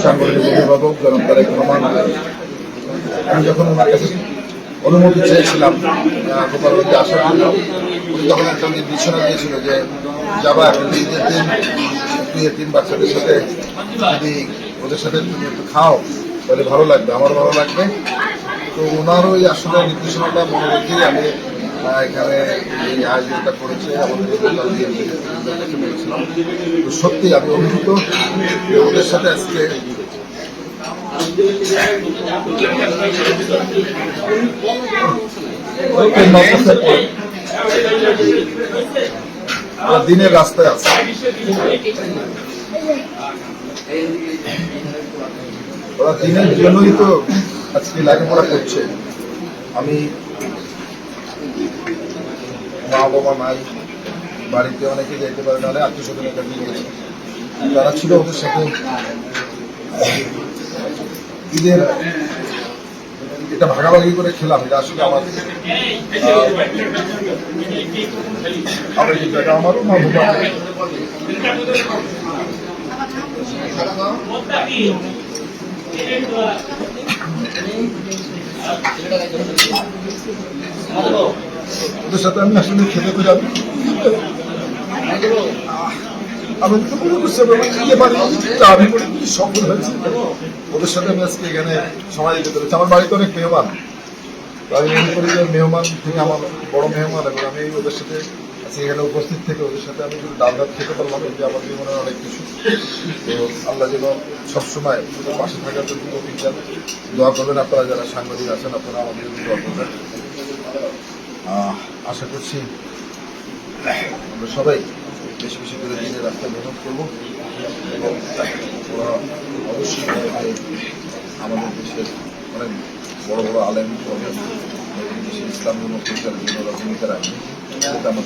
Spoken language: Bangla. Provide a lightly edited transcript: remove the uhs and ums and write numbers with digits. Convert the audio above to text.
সাংগঠনিক অভিভাবক জনাব তারেক রহমান, আমি যখন ওনার কাছে অনুমতি চেয়েছিলাম গোপালগঞ্জে আসার জন্য, উনি তখন একটা নির্দেশনা দিয়েছিল যে যাবা কিন্তু ঈদের দিন একটু এতিম বাচ্চাদের সাথে যদি ওদের সাথে তুমি একটু খাও তাহলে ভালো লাগবে, আমারও ভালো লাগবে। তো ওনার ওই আসলে নির্দেশনাটা মনে রেখেই আমি এখানে এই আয়োজনটা করেছে আমাদের কাছে বলেছিলাম। তো সত্যি আমি অভিভূত ওদের সাথে আজকে দিনের রাস্তায় আছে। ওরা দিনের জন্যই তো আজকে লেখাপড়া করছে। আমি মা বাবা নাই, বাড়িতে অনেকে যেতে পারে না, আত্মীয় স্বজনের কাছে গেছে, যারা ছিল ওদের সাথে ঈদের এটা ভাগাভাগি করে খেলাম। এটা আসলে আমার আমারও মা বাবা ওদের সাথে আমি আসলে খেতে পেরে আমি তো মনে করছি আমি মনে করি সফল হয়েছি। ওদের সাথে আমি আজকে এখানে সময় দিতে পেরেছি। আমার বাড়িতে অনেক মেহমান, আমি মনে করি যে মেহমান থেকে আমার বড় মেহমান, এবং আমি ওদের সাথে আজকে এখানে উপস্থিত থেকে ওদের সাথে আমি যদি ডাল ভাত খেতে পারলাম, যে আমার জীবনের অনেক কিছু। তো আল্লাহ যেন সবসময় ওদের পাশে থাকার জন্য অভিজ্ঞান দোয়া করবেন। আপনারা যারা সাংবাদিক আছেন আপনারা আমাদের জন্য দোয়া করবেন। আশা করছি আমরা সবাই বেশি বেশি করে দিনের রাস্তায় মেহনত করবো, এবং ওরা অবশ্যই আমাদের দেশের অনেক বড় বড় আলেম হবে, দেশের ইসলাম ধর্ম প্রচারের জন্য ভূমিকা রাখবে, সেটা আমার